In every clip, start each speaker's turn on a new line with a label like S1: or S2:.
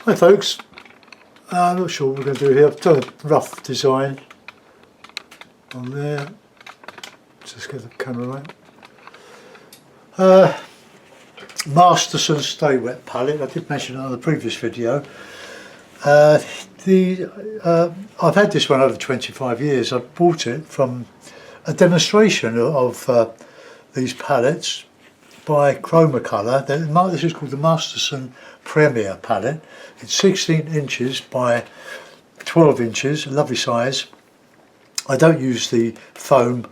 S1: Hi folks, I'm not sure what we're going to do here. I've done a rough design on there. Just get the camera right. Masterson Stay Wet palette, I did mention it on the previous video. I've had this one over 25 years. I bought it from a demonstration of these palettes by Chromacolour. This is called the Masterson Premier palette. It's 16 inches by 12 inches, a lovely size. I don't use the foam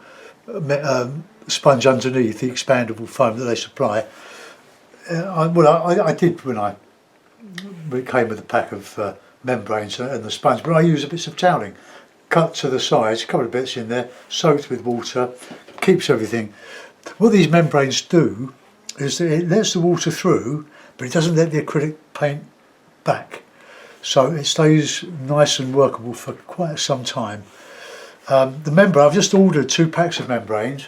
S1: sponge underneath, the expandable foam that they supply. I did when it came with a pack of membranes and the sponge, but I use bits of toweling, cut to the size, a couple of bits in there, soaked with water, keeps everything. What these membranes do is that it lets the water through, but it doesn't let the acrylic paint back. So it stays nice and workable for quite some time. The membrane, I've just ordered 2 packs of membranes.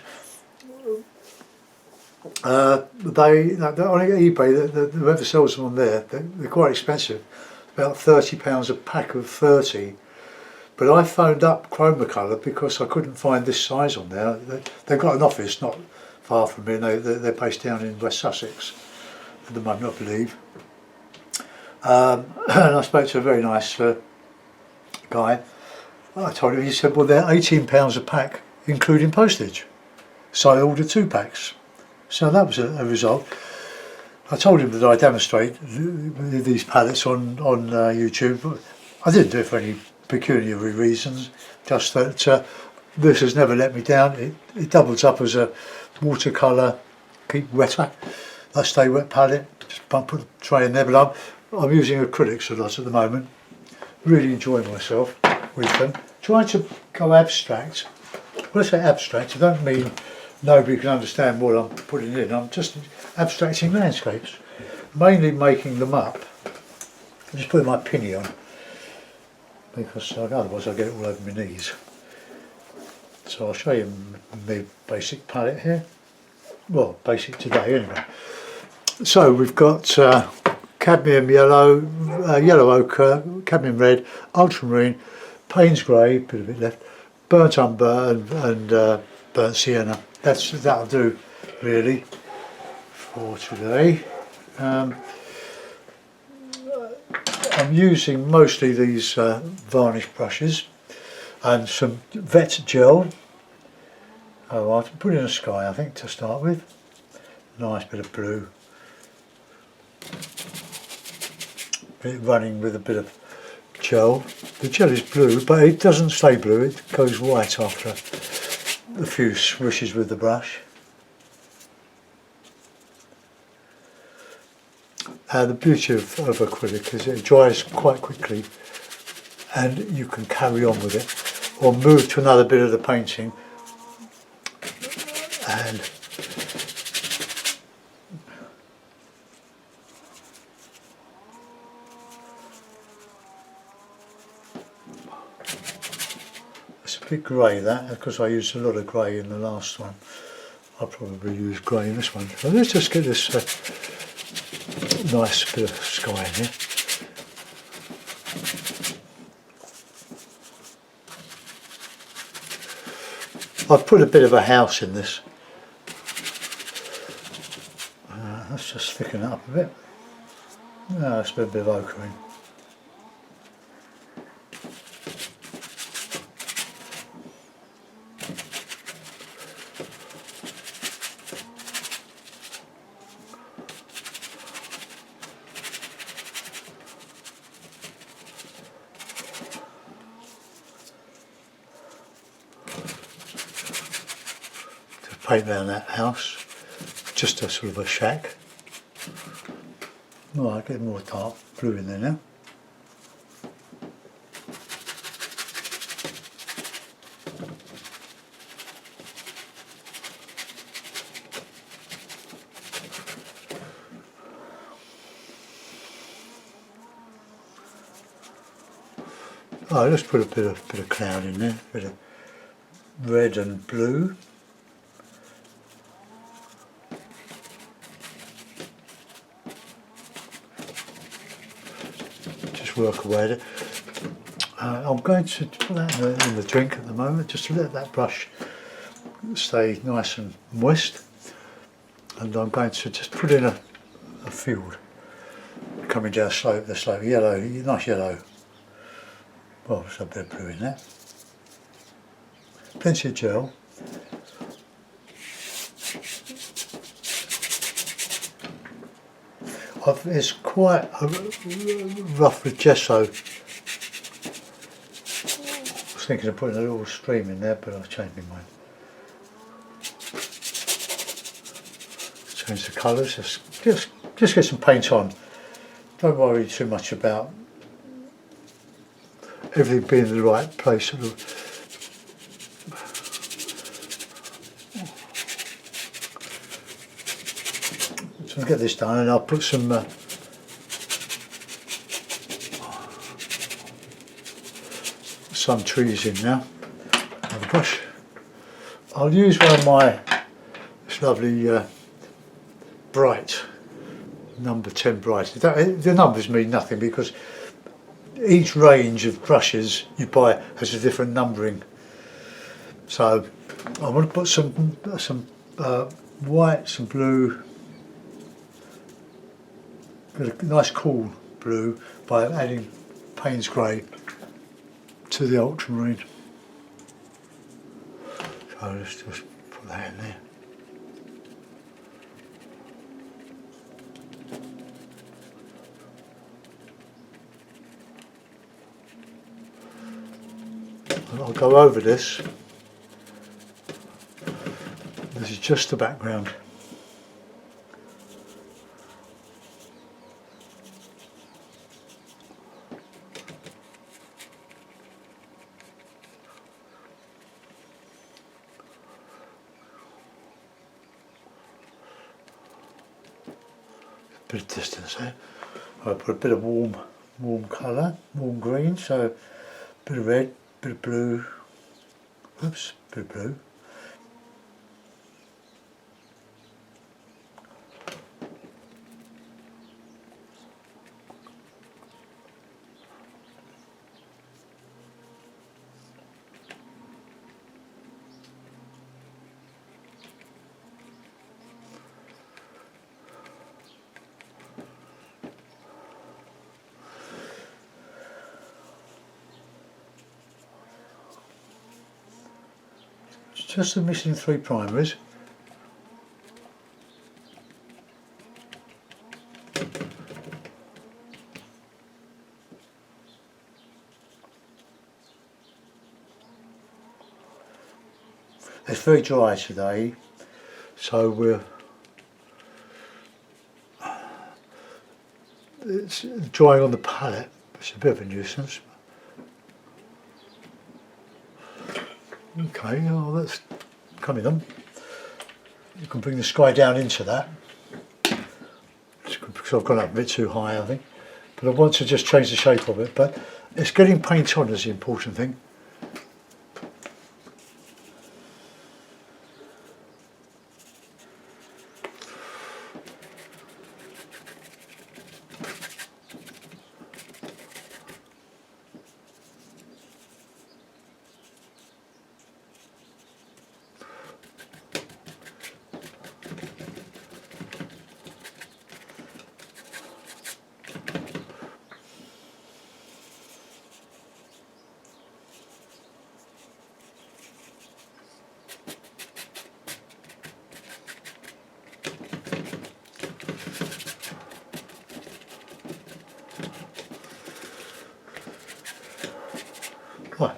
S1: They're on eBay, whoever sells them on there, they're quite expensive, about £30 a pack of 30. But I phoned up Chromacolour because I couldn't find this size on there. They've got an office not far from me, and they're based down in West Sussex at the moment, I believe. And I spoke to a very nice guy. I told him, he said, well, they're £18 a pack, including postage. So I ordered 2 packs. So that was a result. I told him that I demonstrate these palettes on YouTube, but I didn't do it for any pecuniary reasons, just that this has never let me down. It doubles up as a watercolour, keep wetter, that Stay Wet palette. Just put a tray in there, but I'm using acrylics a lot at the moment. Really enjoying myself with them. Trying to go abstract. When I say abstract, I don't mean nobody can understand what I'm putting in. I'm just abstracting landscapes, mainly making them up. I'm just putting my pinny on, because otherwise I get it all over my knees. So I'll show you my basic palette here. Well, basic today anyway. So we've got cadmium yellow, yellow ochre, cadmium red, ultramarine, Payne's grey, bit of it left, burnt umber and burnt sienna. That'll do really for today. I'm using mostly these varnish brushes and some vet gel. I'll put in a sky, I think, to start with. Nice bit of blue. Running with a bit of gel. The gel is blue, but it doesn't stay blue, it goes white after a few swishes with the brush. The beauty of acrylic is it dries quite quickly and you can carry on with it or move to another bit of the painting and it's a bit grey, that, because I used a lot of grey in the last one. I'll probably use grey in this one. So let's just get this nice bit of sky in here. I've put a bit of a house in this. Let's just thicken it up a bit. Let's put a bit of ochre in. Paint around that house, just a sort of a shack. Oh, I get more dark blue in there now. Oh, let's put a bit of cloud in there, a bit of red and blue. just work away at it. I'm going to put that in the drink at the moment, just to let that brush stay nice and moist. And I'm going to just put in a field coming down the slope, yellow, nice yellow. Well, there's a bit of blue in there. Plenty of gel. It's quite rough with gesso. I was thinking of putting a little stream in there, but I've changed my mind. Change the colours, just get some paint on. Don't worry too much about everything being in the right place. So I'll get this done and I'll put some trees in now with a brush. I'll use one of this lovely bright, number 10 bright. The numbers mean nothing because each range of brushes you buy has a different numbering. So I want to put some white, some blue, got a nice cool blue by adding Payne's grey to the ultramarine. So let's just put that in there. And I'll go over this. This is just the background. Bit of distance there. I'll put a bit of warm colour, warm green, so a bit of red, bit of blue, oops, bit of blue. Just the missing 3 primaries. It's very dry today, so it's drying on the palette. It's a bit of a nuisance. Okay, well that's coming on. You can bring the sky down into that because I've gone up a bit too high, I think. But I want to just change the shape of it. But it's getting paint on is the important thing. Right.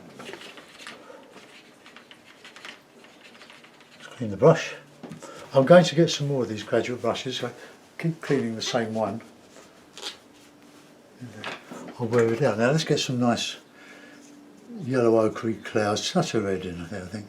S1: Let's clean the brush. I'm going to get some more of these graduate brushes. So keep cleaning the same one. I'll wear it out. Now let's get some nice yellow ochre clouds. Touch of red in there, I think.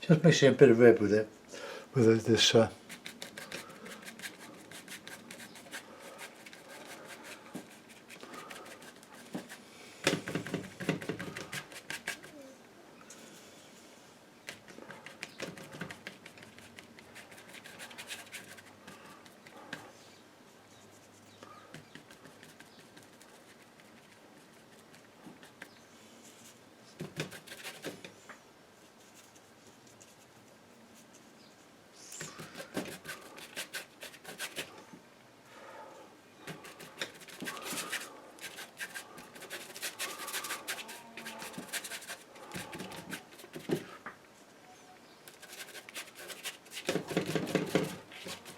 S1: Just mixing a bit of red with it, with this.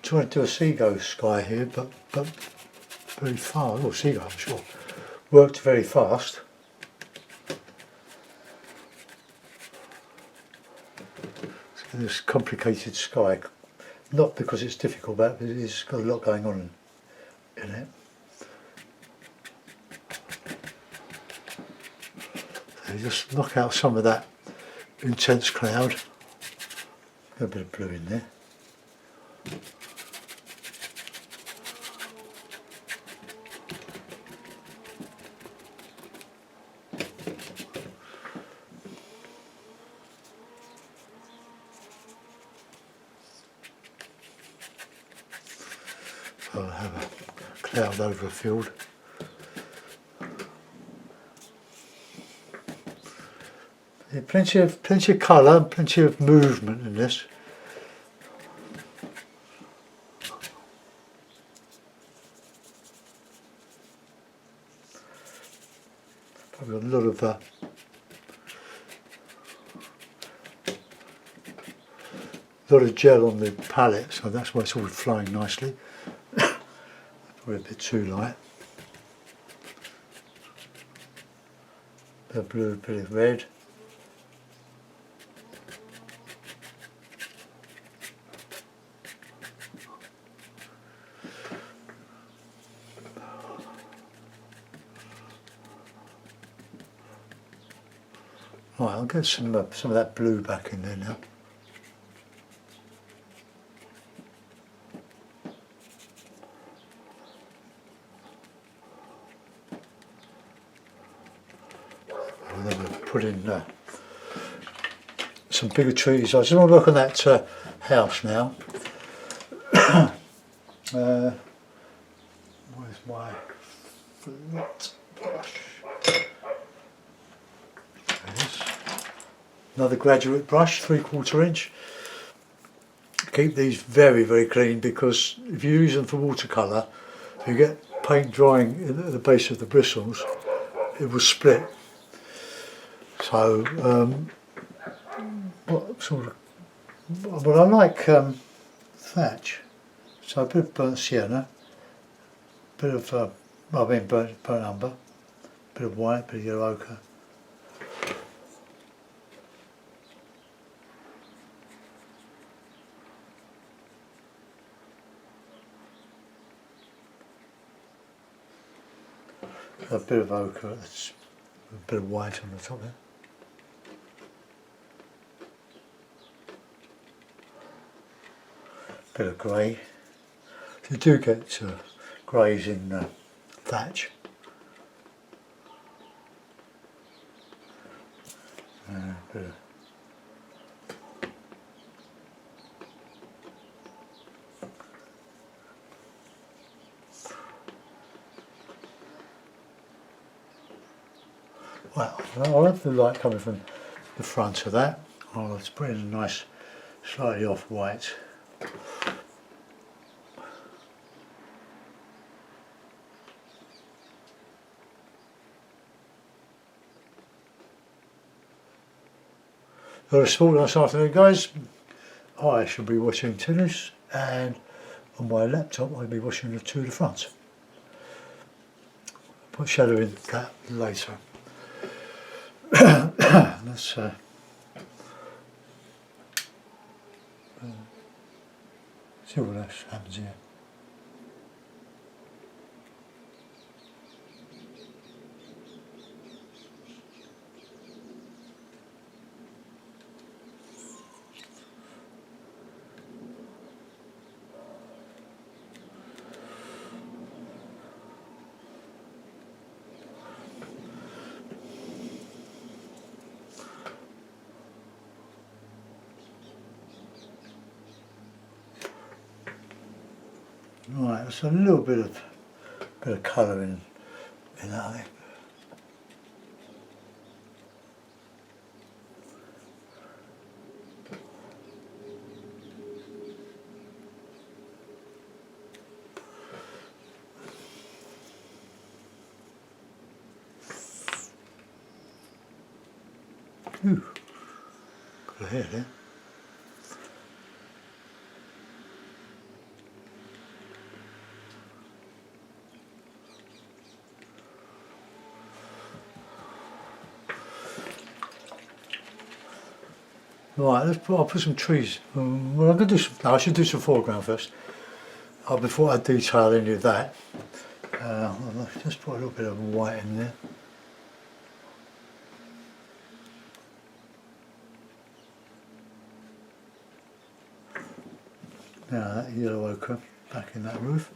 S1: Trying to do a seagull sky here, but very fast. Oh, seagull, I'm sure. Worked very fast. So this complicated sky, not because it's difficult, but it's got a lot going on in it. So you just knock out some of that intense cloud. Got a bit of blue in there. So I'll have a cloud over a field. Yeah, plenty of colour, plenty of movement in this. Probably got a lot of gel on the palette, so that's why it's all flowing nicely. Probably a bit too light. Bit of blue, bit of red. Right, I'll get some of that blue back in there now. And then we'll put in some bigger trees. I just want to look on that house now. Where's my flat brush? Another graduate brush, 3/4 inch. Keep these very, very clean, because if you use them for watercolour, you get paint drying at the base of the bristles, it will split. So, I like thatch. So a bit of burnt sienna, a bit of, burnt umber, a bit of white, a bit of yellow ochre. A bit of ochre, a bit of white on the top there. A bit of grey. You do get greys in thatch. A bit of well, I'll have the light coming from the front of that. I'll put in a nice slightly off white. Got a sport this afternoon, guys. I shall be watching tennis, and on my laptop I'll be watching the Tour de France. Put shadow in that later. Let's see what else happens here. Right, there's a little bit of colour in that, I think. Ooh, got a hair there. Right, I'll put some trees. Well, I'm going to do some. No, I should do some foreground first. Before I detail any of that, I'll just put a little bit of white in there. Now that yellow ochre back in that roof.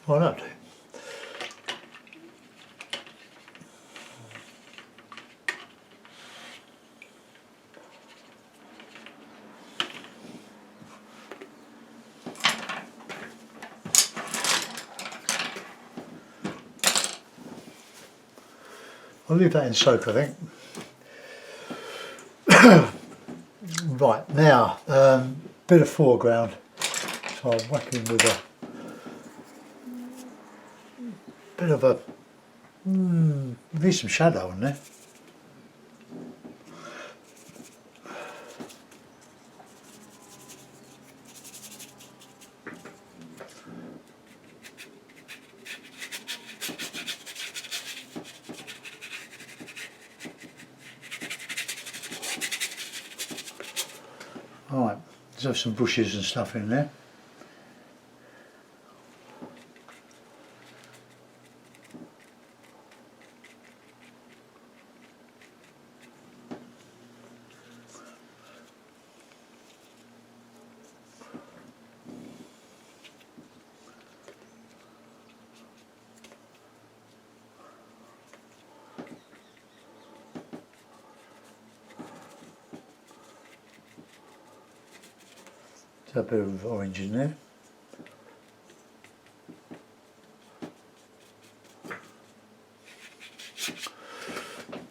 S1: Why not? I'll leave that in soak, I think. Right, now, bit of foreground. So I'm whacking with a bit of a, need some shadow in there. Alright, let's have some bushes and stuff in there. A bit of orange in there.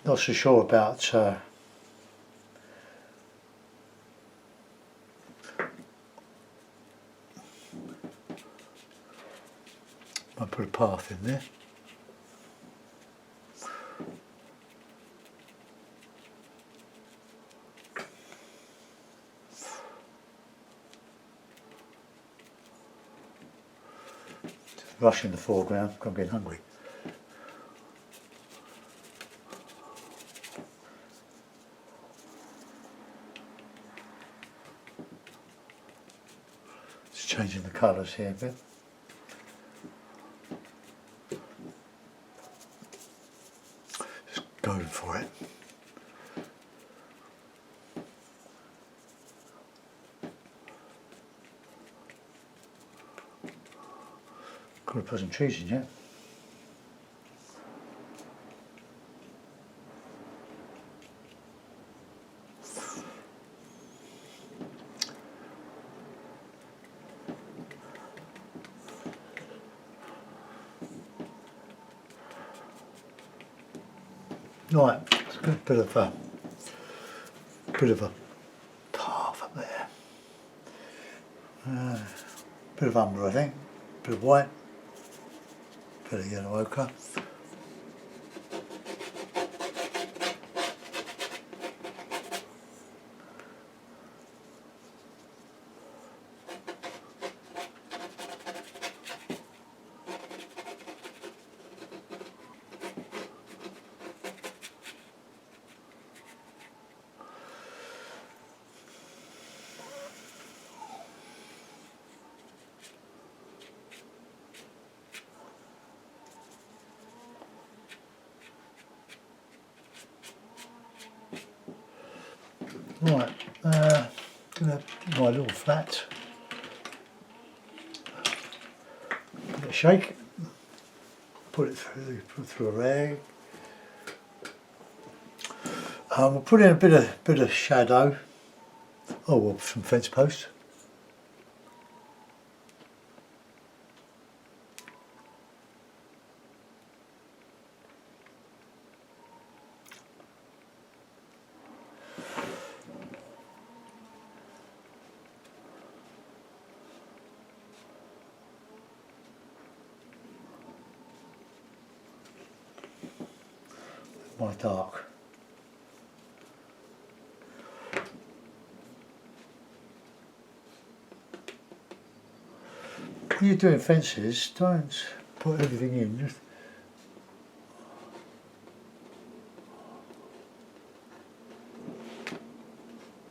S1: Not so sure about I'll put a path in there. Rush in the foreground, I'm getting hungry. Just changing the colours here a bit. Just going for it. Could have put some trees in yet. Right, it's got a bit of a path up there. Bit of umber, I think. Bit of white. Bit of yellow ochre. Right, gonna my little flat. Give it a shake. Put it through a rag. We'll put in a bit of shadow. Oh, well, some fence posts. My dark. When you're doing fences, don't put everything in. Just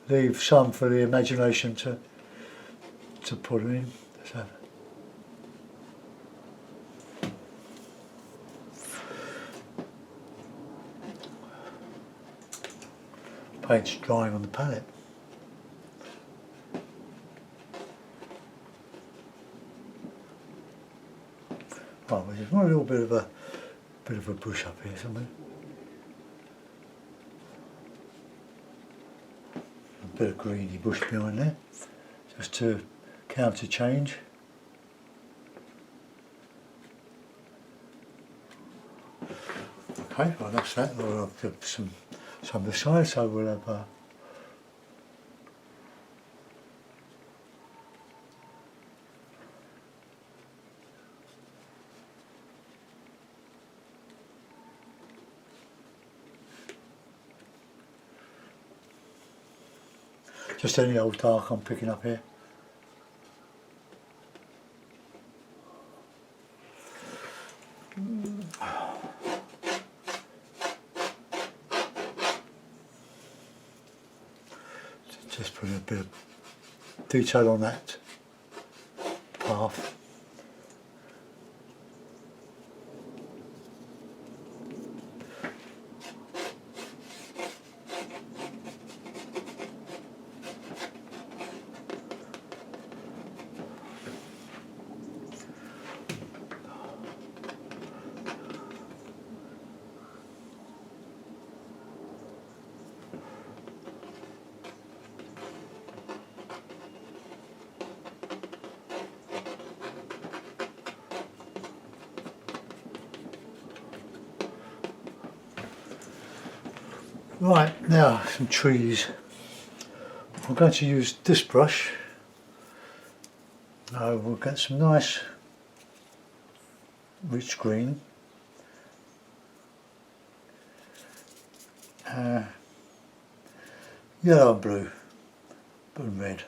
S1: leave some for the imagination to put them in. So, paint's drying on the palette. Right, we just want a little bit of a bush up here somewhere. A bit of greeny bush behind there, just to counter change. Okay, well that's that. We'll have some of the side, so we'll have just any old dark I'm picking up here. Just putting a bit of detail on that path. Right, now some trees. I'm going to use this brush. We'll get some nice rich green. Yellow and blue, and red.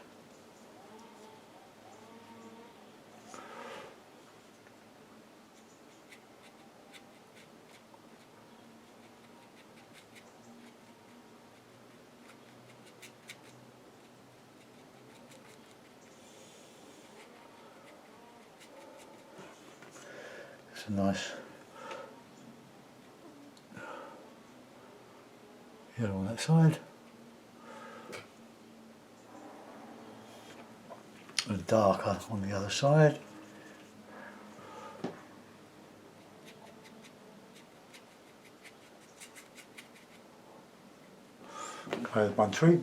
S1: It's a nice yellow on that side. And darker on the other side. Okay, one tree.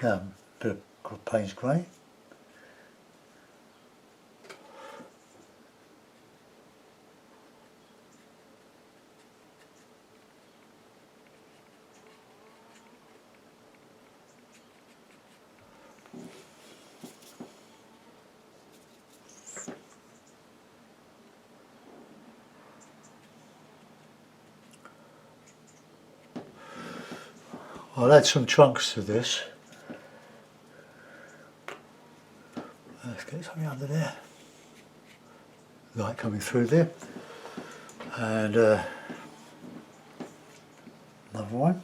S1: Now, a bit of Payne's grey. I'll add some trunks to this. Let's get something under there. Light coming through there. And another one.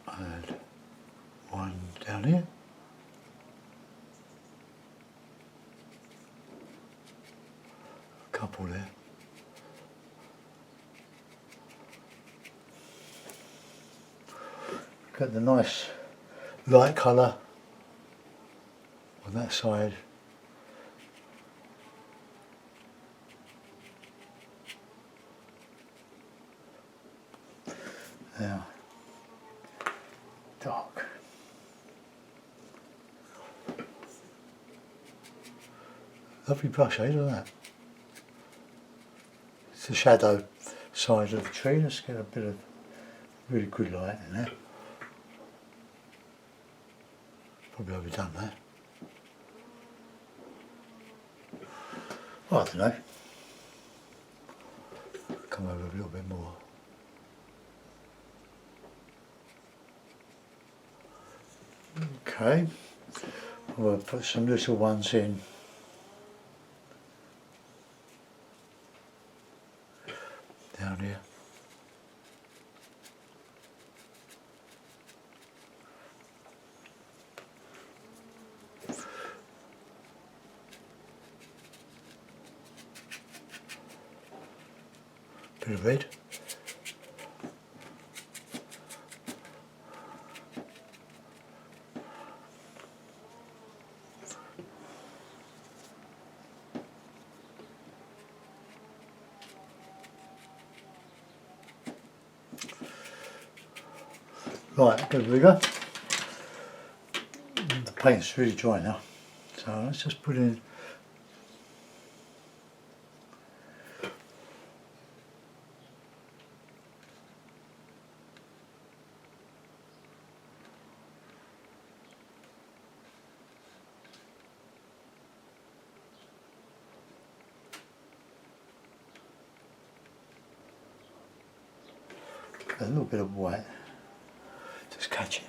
S1: And Down here. A couple there. Got the nice light colour on that side. Now, dark. Lovely brush, eh? Look at that. It's the shadow side of the tree. Let's get a bit of really good light in there. Probably overdone that. Well, I don't know. Come over a little bit more. Okay. We'll put some little ones in. Down here. Bit of red. Right, a bit of rigor. The paint's really dry now, so let's just put in a little bit of white, just catching.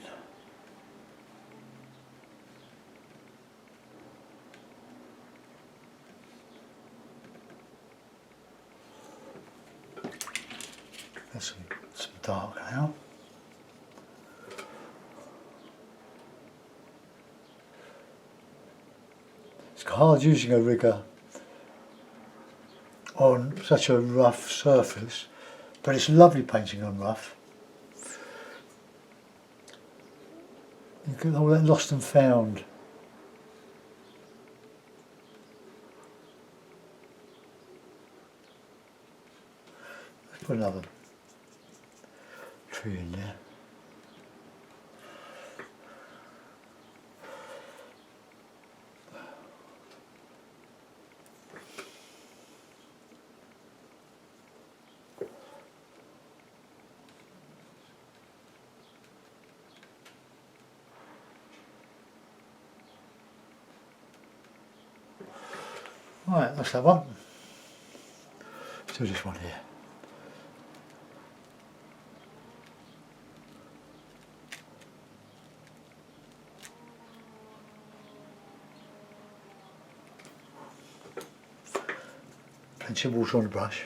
S1: That's some dark now. It's hard using a rigger on such a rough surface, but it's lovely painting on rough. You get all that lost and found. Let's put another tree in there. Right, that's that one. Let's do this one here. Plenty of water on the brush.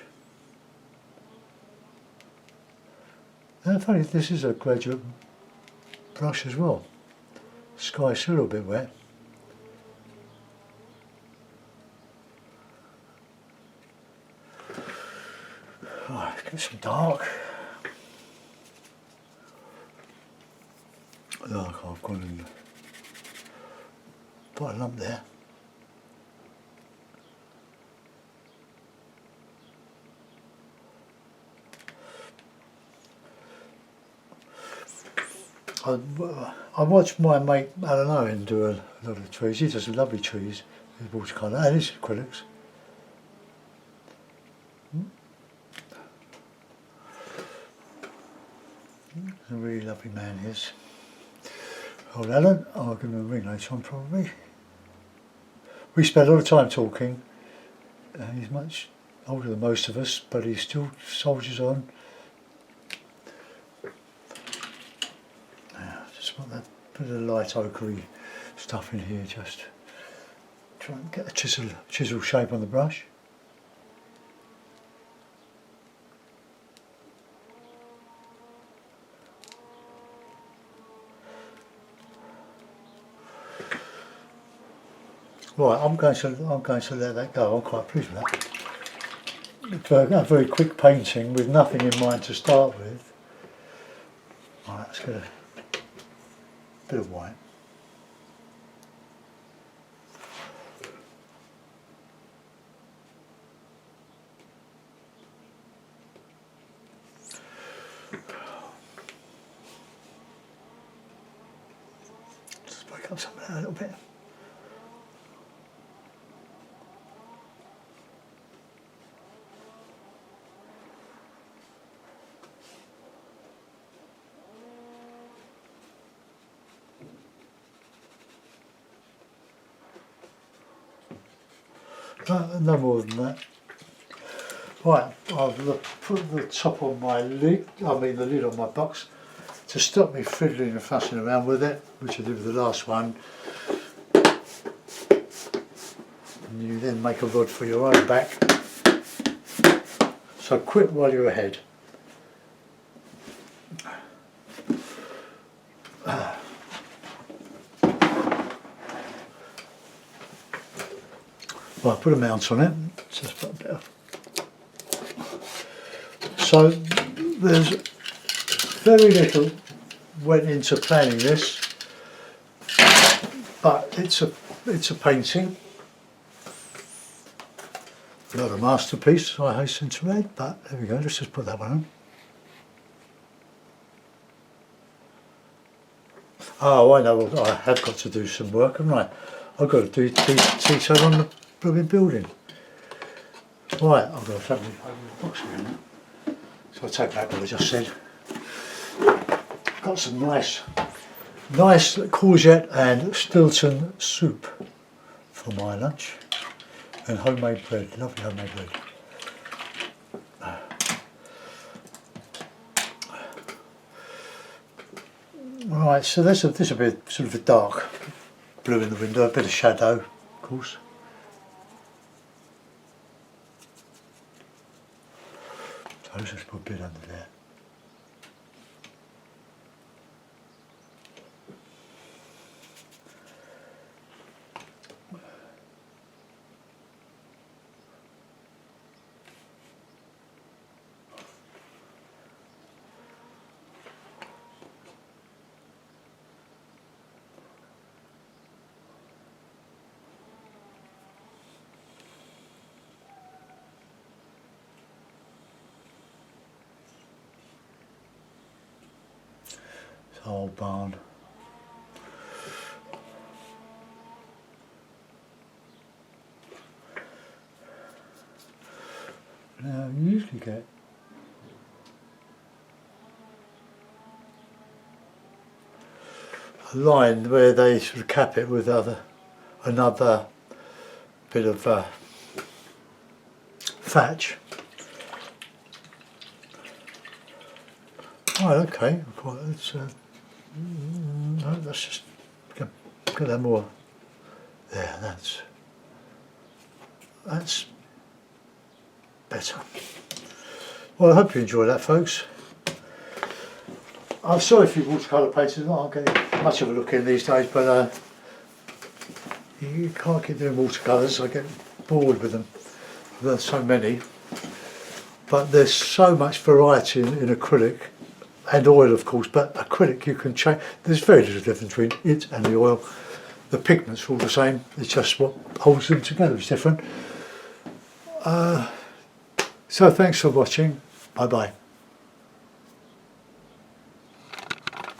S1: And funny, this is a graduate brush as well. Sky's still a little bit wet. Right, let's get some dark. Look, I've gone and put a lump there. I watched my mate Alan Owen do a lot of trees. He does some lovely trees with watercolour and his acrylics. He's a really lovely man, he is. Old Alan, I'll give him a ring later on probably. We spend a lot of time talking. He's much older than most of us, but he still soldiers on. Just want that bit of light ochre stuff in here, just try and get a chisel shape on the brush. Right, I'm going to let that go. I'm quite pleased with that. It's a very quick painting with nothing in mind to start with. Right, let's get a bit of white. Just break up some of that a little bit. No more than that. Right, I'll put the top on my lid, the lid on my box, to stop me fiddling and fussing around with it, which I did with the last one. And you then make a rod for your own back. So quit while you're ahead. Right, put a mount on it, just put a bit of. So there's very little went into planning this, but it's a painting, not a masterpiece, I hasten to add, but there we go. Let's just put that one on. Oh, I know, I have got to do some work, haven't I? I've got to do detail on the blooming building. Right, I've got to throw the box around now. So I'll take back what I just said. Got some nice courgette and Stilton soup for my lunch, and homemade bread, lovely homemade bread. Right, so this will be sort of a dark blue in the window, a bit of shadow, of course. So let's just put a bit under there. Old barn. Now you usually get a line where they sort of cap it with another bit of thatch. Right, okay, let's no, let's just get that more. There, that's better. Well, I hope you enjoy that, folks. I'm sorry if you watercolour painters aren't getting much of a look in these days, but you can't keep doing watercolours. I get bored with them. There's so many, but there's so much variety in acrylic. And oil, of course, but acrylic you can change. There's very little difference between it and the oil. The pigment's all the same, it's just what holds them together is different. So thanks for watching, bye bye.